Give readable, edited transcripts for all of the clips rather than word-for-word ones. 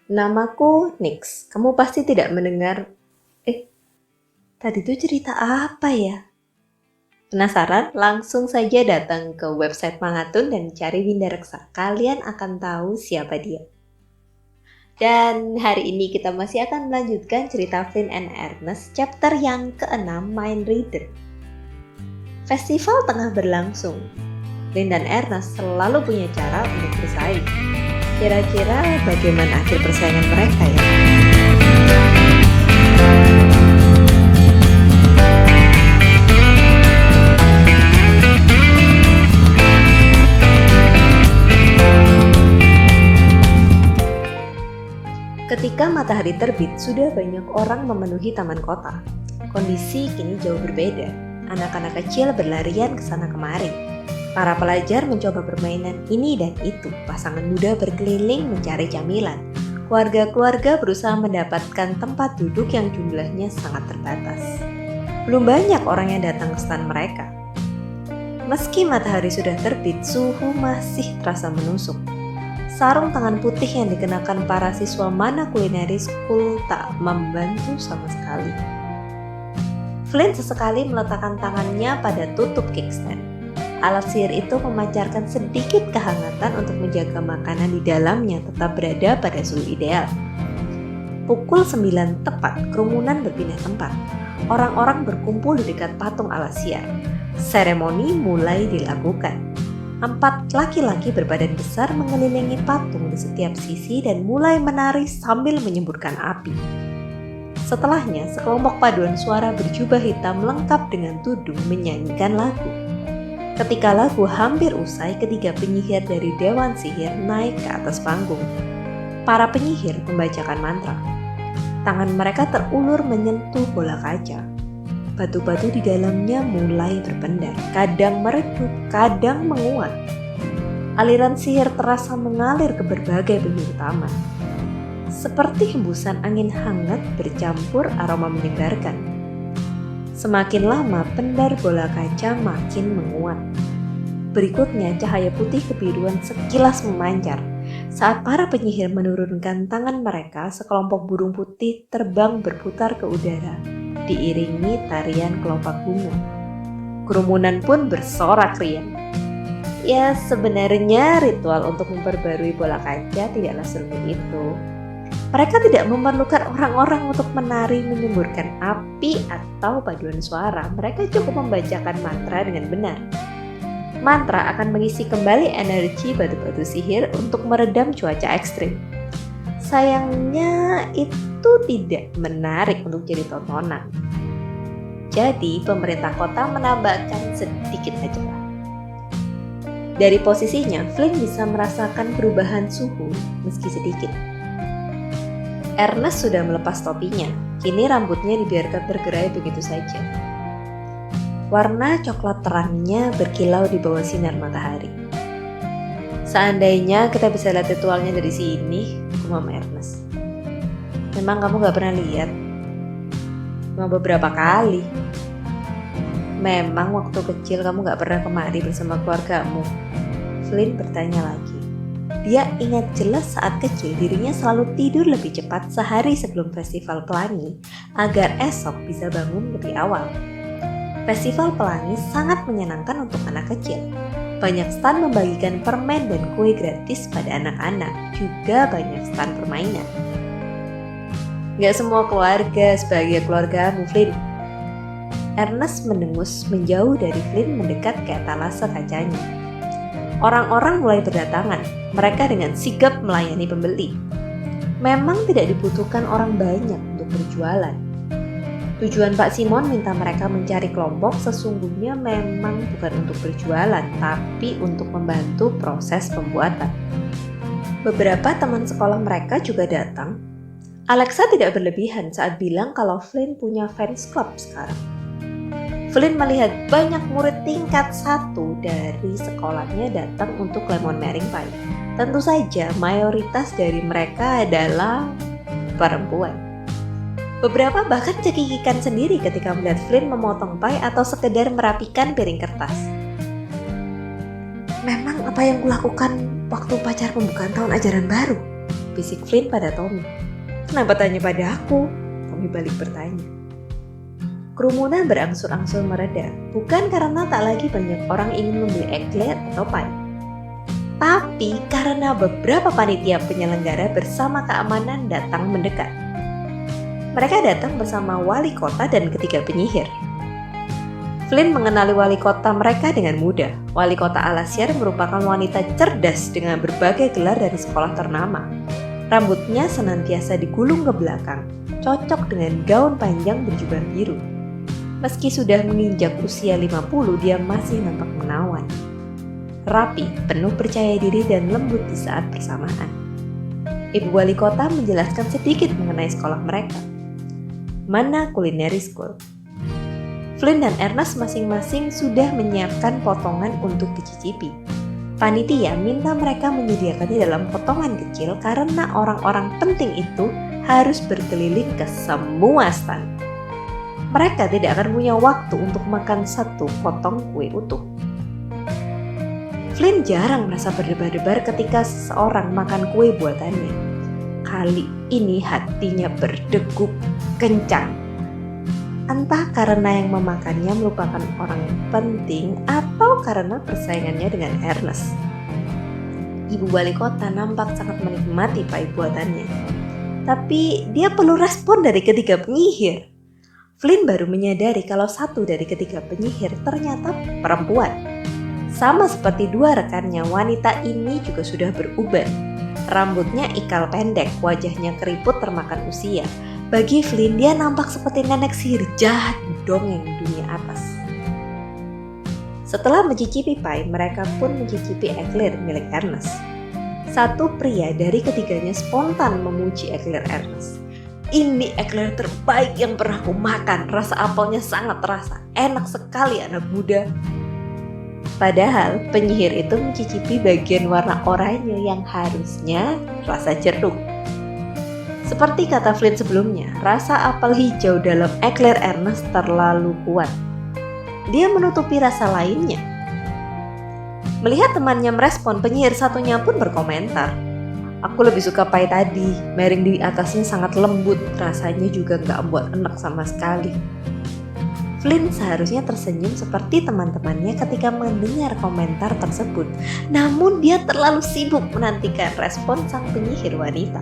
Namaku Nix. Kamu pasti tidak mendengar. Tadi tuh cerita apa ya? Penasaran? Langsung saja datang ke website Mangatun dan cari Winda Reksa. Kalian akan tahu siapa dia. Dan hari ini kita masih akan melanjutkan cerita Flynn and Ernest chapter yang ke-6, Mind Reader. Festival tengah berlangsung. Flynn dan Ernest selalu punya cara untuk bersaing. Kira-kira bagaimana akhir persaingan mereka ya? Ketika matahari terbit, sudah banyak orang memenuhi taman kota. Kondisi kini jauh berbeda. Anak-anak kecil berlarian ke sana kemari. Para pelajar mencoba permainan ini dan itu. Pasangan muda berkeliling mencari camilan. Keluarga-keluarga berusaha mendapatkan tempat duduk yang jumlahnya sangat terbatas. Belum banyak orang yang datang ke stand mereka. Meski matahari sudah terbit, suhu masih terasa menusuk. Sarung tangan putih yang dikenakan para siswa Mana Culinary School tak membantu sama sekali. Flynn sesekali meletakkan tangannya pada tutup kickstand. Alat sihir itu memancarkan sedikit kehangatan untuk menjaga makanan di dalamnya tetap berada pada suhu ideal. Pukul 9 tepat, kerumunan berpindah tempat. Orang-orang berkumpul di dekat patung Alasiar. Seremoni mulai dilakukan. 4 laki-laki berbadan besar mengelilingi patung di setiap sisi dan mulai menari sambil menyemburkan api. Setelahnya, sekelompok paduan suara berjubah hitam lengkap dengan tudung menyanyikan lagu. Ketika lagu hampir usai, ketiga penyihir dari Dewan Sihir naik ke atas panggung. Para penyihir membacakan mantra. Tangan mereka terulur menyentuh bola kaca. Batu-batu di dalamnya mulai berpendar, kadang meredup, kadang menguat. Aliran sihir terasa mengalir ke berbagai penjuru taman. Seperti hembusan angin hangat bercampur aroma menyegarkan. Semakin lama, pendar bola kaca makin menguat. Berikutnya, cahaya putih kebiruan sekilas memancar. Saat para penyihir menurunkan tangan mereka, sekelompok burung putih terbang berputar ke udara. Diiringi tarian kelopak bunga. Kerumunan pun bersorak riang. Ya, sebenarnya ritual untuk memperbarui bola kaca tidaklah serumit itu. Mereka tidak memerlukan orang-orang untuk menari menyemburkan api atau paduan suara. Mereka cukup membacakan mantra dengan benar. Mantra akan mengisi kembali energi batu-batu sihir untuk meredam cuaca ekstrim. Sayangnya itu tidak menarik untuk jadi tontonan. Jadi pemerintah kota menambahkan sedikit aja. Dari posisinya, Flynn bisa merasakan perubahan suhu meski sedikit. Ernest sudah melepas topinya, kini rambutnya dibiarkan bergerai begitu saja. Warna coklat terangnya berkilau di bawah sinar matahari. Seandainya kita bisa lihat ritualnya dari sini, Mama Ernest. Memang kamu gak pernah lihat? Cuma beberapa kali. Memang waktu kecil kamu gak pernah kemari bersama keluargamu? Flynn bertanya lagi. Dia ingat jelas saat kecil dirinya selalu tidur lebih cepat sehari sebelum festival pelangi agar esok bisa bangun lebih awal. Festival pelangi sangat menyenangkan untuk anak kecil. Banyak stand membagikan permen dan kue gratis pada anak-anak, juga banyak stand permainan. Gak semua keluarga sebagai keluargamu, Flynn. Ernest mendengus menjauh dari Flynn mendekat ke etalase kacanya. Orang-orang mulai berdatangan, mereka dengan sigap melayani pembeli. Memang tidak dibutuhkan orang banyak untuk berjualan. Tujuan Pak Simon minta mereka mencari kelompok sesungguhnya memang bukan untuk berjualan, tapi untuk membantu proses pembuatan. Beberapa teman sekolah mereka juga datang. Alexa tidak berlebihan saat bilang kalau Flynn punya fans club sekarang. Flynn melihat banyak murid tingkat 1 dari sekolahnya datang untuk lemon meringue pie. Tentu saja mayoritas dari mereka adalah perempuan. Beberapa bahkan cekikikan sendiri ketika melihat Flynn memotong pie atau sekedar merapikan piring kertas. Memang apa yang kulakukan waktu upacara pembukaan tahun ajaran baru? bisik Flynn pada Tommy. "Kenapa tanya pada aku?" Tommy balik bertanya. Kerumunan berangsur-angsur mereda, bukan karena tak lagi banyak orang ingin membeli eclair atau pie, tapi karena beberapa panitia penyelenggara bersama keamanan datang mendekat. Mereka datang bersama wali kota dan ketiga penyihir. Flynn mengenali wali kota mereka dengan mudah. Wali kota Alasiar merupakan wanita cerdas dengan berbagai gelar dari sekolah ternama. Rambutnya senantiasa digulung ke belakang, cocok dengan gaun panjang berjubah biru. Meski sudah menginjak usia 50, dia masih nampak menawan. Rapi, penuh percaya diri dan lembut di saat bersamaan. Ibu wali kota menjelaskan sedikit mengenai sekolah mereka. Mana Culinary School. Flynn dan Ernest masing-masing sudah menyiapkan potongan untuk dicicipi. Panitia minta mereka menyediakannya dalam potongan kecil karena orang-orang penting itu harus berkeliling ke semua stand. Mereka tidak akan punya waktu untuk makan satu potong kue utuh. Flynn jarang merasa berdebar-debar ketika seseorang makan kue buatannya. Kali ini hatinya berdegup kencang. Entah karena yang memakannya merupakan orang penting atau karena persaingannya dengan Ernest. Ibu wali kota nampak sangat menikmati pie buatannya. Tapi dia perlu respon dari ketiga penyihir. Flynn baru menyadari kalau satu dari ketiga penyihir ternyata perempuan. Sama seperti dua rekannya, wanita ini juga sudah beruban. Rambutnya ikal pendek, wajahnya keriput termakan usia. Bagi Flynn, dia nampak seperti nenek sihir jahat dongeng dunia atas. Setelah mencicipi pie, mereka pun mencicipi eclair milik Ernest. Satu pria dari ketiganya spontan memuji eclair Ernest. "Ini eclair terbaik yang pernah aku makan. Rasa apelnya sangat terasa. Enak sekali anak muda." Padahal penyihir itu mencicipi bagian warna oranye yang harusnya rasa jeruk. Seperti kata Flynn sebelumnya, rasa apel hijau dalam eclair Ernest terlalu kuat. Dia menutupi rasa lainnya. Melihat temannya merespon, penyihir satunya pun berkomentar, "Aku lebih suka pie tadi, mering di atasnya sangat lembut, rasanya juga gak buat enak sama sekali." Flynn seharusnya tersenyum seperti teman-temannya ketika mendengar komentar tersebut. Namun dia terlalu sibuk menantikan respon sang penyihir wanita.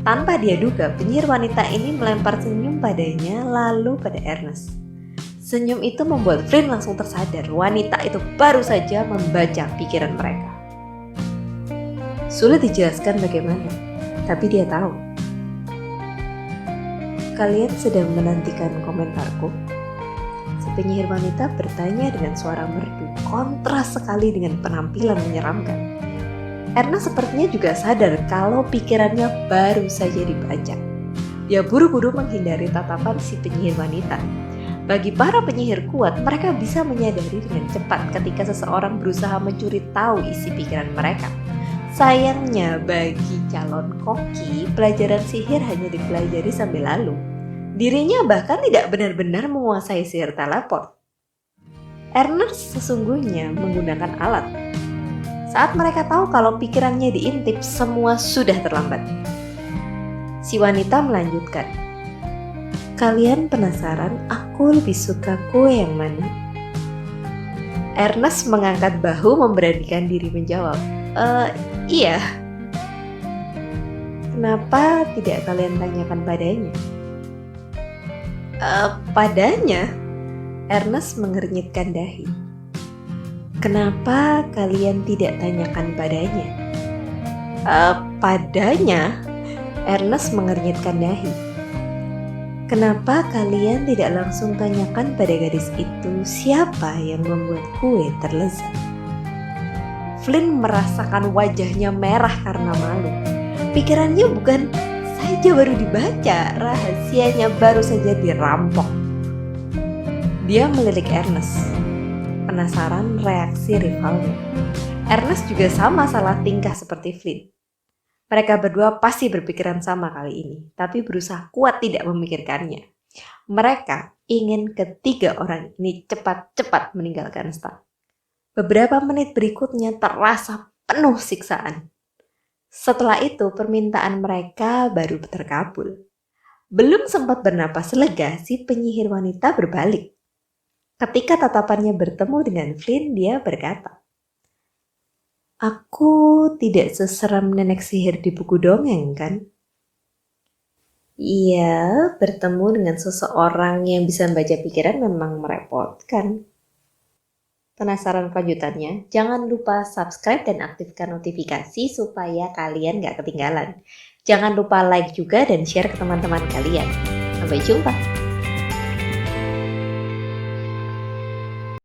Tanpa dia duga, penyihir wanita ini melempar senyum padanya lalu pada Ernest. Senyum itu membuat Flynn langsung tersadar wanita itu baru saja membaca pikiran mereka. Sulit dijelaskan bagaimana, tapi dia tahu. "Kalian sedang menantikan komentarku?" Si penyihir wanita bertanya dengan suara merdu, kontras sekali dengan penampilan menyeramkan. Ernest sepertinya juga sadar kalau pikirannya baru saja dibaca. Dia buru-buru menghindari tatapan si penyihir wanita. Bagi para penyihir kuat, mereka bisa menyadari dengan cepat ketika seseorang berusaha mencuri tahu isi pikiran mereka. Sayangnya bagi calon koki, pelajaran sihir hanya dipelajari sambil lalu. Dirinya bahkan tidak benar-benar menguasai sihir teleport. Ernest sesungguhnya menggunakan alat. Saat mereka tahu kalau pikirannya diintip, semua sudah terlambat. Si wanita melanjutkan, "Kalian penasaran aku lebih suka kue yang mana?" Ernest mengangkat bahu memberanikan diri menjawab, Iya." "Kenapa tidak kalian tanyakan padanya?" Padanya?" Ernest mengernyitkan dahi. "Kenapa kalian tidak tanyakan padanya?" Padanya?" Ernest mengernyitkan dahi. "Kenapa kalian tidak langsung tanyakan pada gadis itu siapa yang membuat kue terlezat?" Flynn merasakan wajahnya merah karena malu. Pikirannya bukan saja baru dibaca, rahasianya baru saja dirampok. Dia melirik Ernest, penasaran reaksi rivalnya. Ernest juga sama salah tingkah seperti Flynn. Mereka berdua pasti berpikiran sama kali ini, tapi berusaha kuat tidak memikirkannya. Mereka ingin ketiga orang ini cepat-cepat meninggalkan stand. Beberapa menit berikutnya terasa penuh siksaan. Setelah itu permintaan mereka baru terkabul. Belum sempat bernapas lega, si penyihir wanita berbalik. Ketika tatapannya bertemu dengan Flynn, dia berkata, "Aku tidak seseram nenek sihir di buku dongeng, kan?" Iya, bertemu dengan seseorang yang bisa membaca pikiran memang merepotkan. Penasaran kelanjutannya? Jangan lupa subscribe dan aktifkan notifikasi supaya kalian gak ketinggalan. Jangan lupa like juga dan share ke teman-teman kalian. Sampai jumpa!